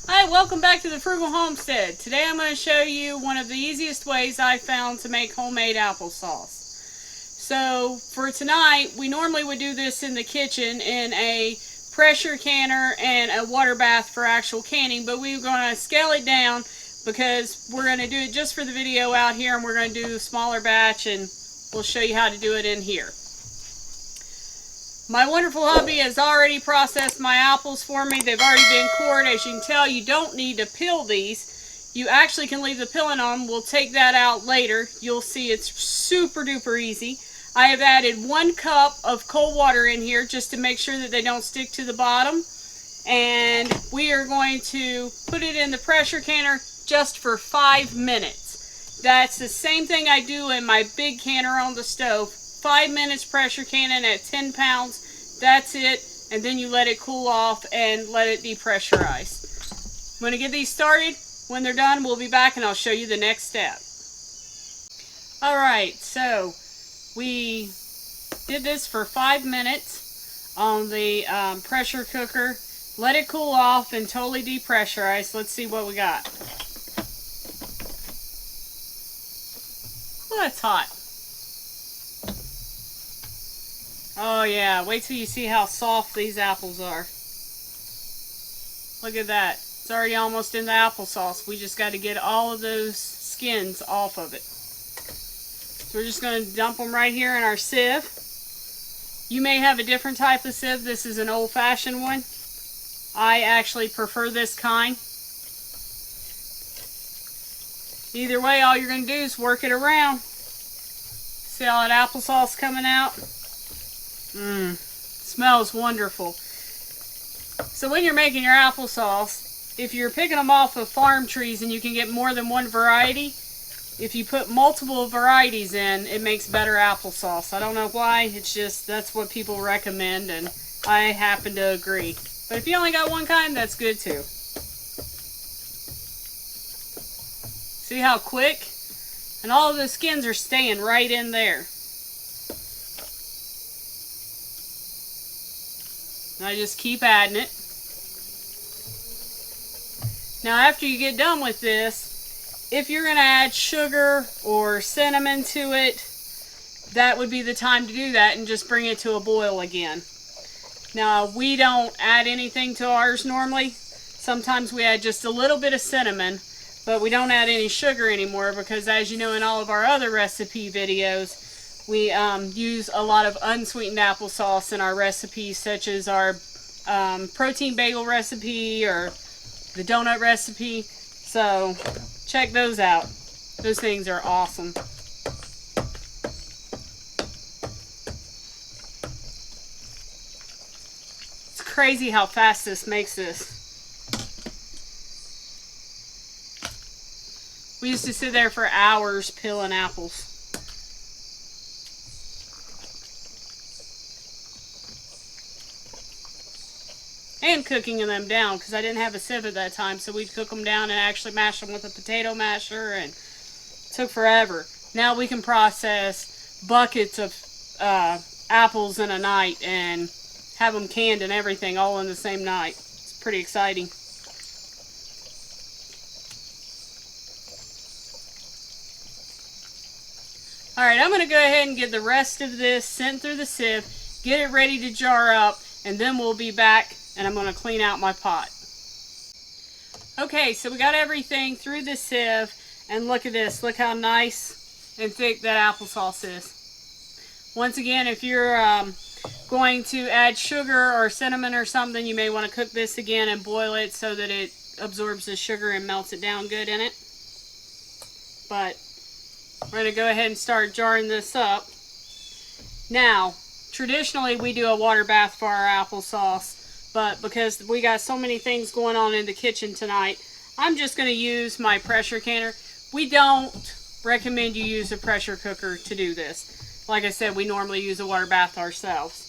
Hi, welcome back to the Frugal Homestead. Today I'm going to show you one of the easiest ways I found to make homemade applesauce. So for tonight, we normally would do this in the kitchen in a pressure canner and a water bath for actual canning, but we're going to scale it down because we're going to do it just for the video out here, and we're going to do a smaller batch, and we'll show you how to do it in here. My wonderful hubby has already processed my apples for me. They've already been cored. As you can tell, you don't need to peel these. You actually can leave the peeling on. We'll take that out later. You'll see it's super duper easy. I have added 1 cup of cold water in here just to make sure that they don't stick to the bottom. And we are going to put it in the pressure canner just for 5 minutes. That's the same thing I do in my big canner on the stove. 5 minutes pressure canning at 10 pounds. That's it. And then you let it cool off and let it depressurize. I'm going to get these started. When they're done, we'll be back and I'll show you the next step. Alright, so we did this for 5 minutes on the pressure cooker. Let it cool off and totally depressurize. Let's see what we got. Oh, that's hot. Oh yeah, wait till you see how soft these apples are. Look at that. It's already almost in the applesauce. We just got to get all of those skins off of it. So we're just going to dump them right here in our sieve. You may have a different type of sieve. This is an old-fashioned one. I actually prefer this kind. Either way, all you're going to do is work it around. See all that applesauce coming out? Smells wonderful. So when you're making your applesauce, if you're picking them off of farm trees and you can get more than one variety, if you put multiple varieties in, it makes better applesauce. I don't know why, it's just that's what people recommend, and I happen to agree. But if you only got one kind, that's good too. See how quick? And all of the skins are staying right in there. And I just keep adding it. Now after you get done with this, if you're going to add sugar or cinnamon to it, that would be the time to do that and just bring it to a boil again. Now we don't add anything to ours normally. Sometimes we add just a little bit of cinnamon, but we don't add any sugar anymore because, as you know, in all of our other recipe videos, we use a lot of unsweetened applesauce in our recipes, such as our protein bagel recipe or the donut recipe. So check those out. Those things are awesome. It's crazy how fast this makes this. We used to sit there for hours peeling apples. And cooking them down, because I didn't have a sieve at that time, so we'd cook them down and actually mash them with a potato masher, and it took forever. Now we can process buckets of apples in a night and have them canned and everything all in the same night. It's pretty exciting. Alright, I'm going to go ahead and get the rest of this sent through the sieve, get it ready to jar up, and then we'll be back and I'm going to clean out my pot. Okay, so we got everything through the sieve, and look at this. Look how nice and thick that applesauce is. Once again, if you're going to add sugar or cinnamon or something, you may want to cook this again and boil it so that it absorbs the sugar and melts it down good in it. But we're going to go ahead and start jarring this up. Now, traditionally we do a water bath for our applesauce, but because we got so many things going on in the kitchen tonight, I'm just going to use my pressure canner. We don't recommend you use a pressure cooker to do this. Like I said, we normally use a water bath ourselves.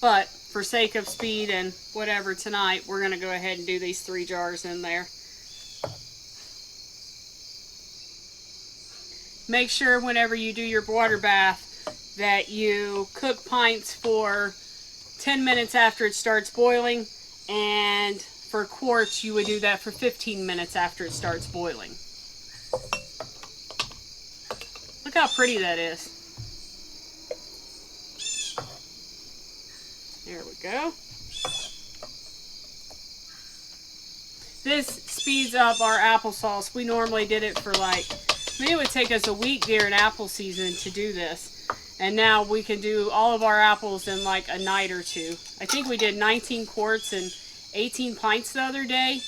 But for sake of speed and whatever tonight, we're going to go ahead and do these 3 jars in there. make sure whenever you do your water bath that you cook pints for 10 minutes after it starts boiling, and for quarts you would do that for 15 minutes after it starts boiling. Look how pretty that is. There we go. This speeds up our applesauce. We normally did it for like, it would take us a week during apple season to do this. And now we can do all of our apples in like a night or two. I think we did 19 quarts and 18 pints the other day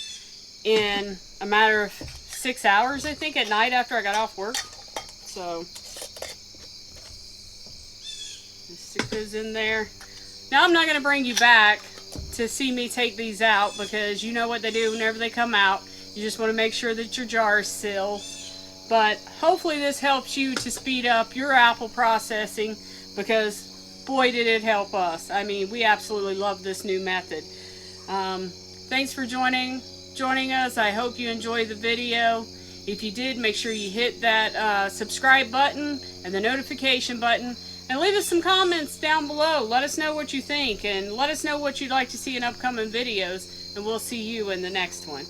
in a matter of 6 hours, I think, at night after I got off work. So, just stick those in there. Now I'm not going to bring you back to see me take these out, because you know what they do whenever they come out. You just want to make sure that your jar is sealed. But hopefully this helps you to speed up your apple processing, because boy did it help us. I mean, we absolutely love this new method. Thanks for joining us. I hope you enjoyed the video. If you did, make sure you hit that subscribe button and the notification button, and leave us some comments down below. Let us know what you think, and let us know what you'd like to see in upcoming videos, and we'll see you in the next one.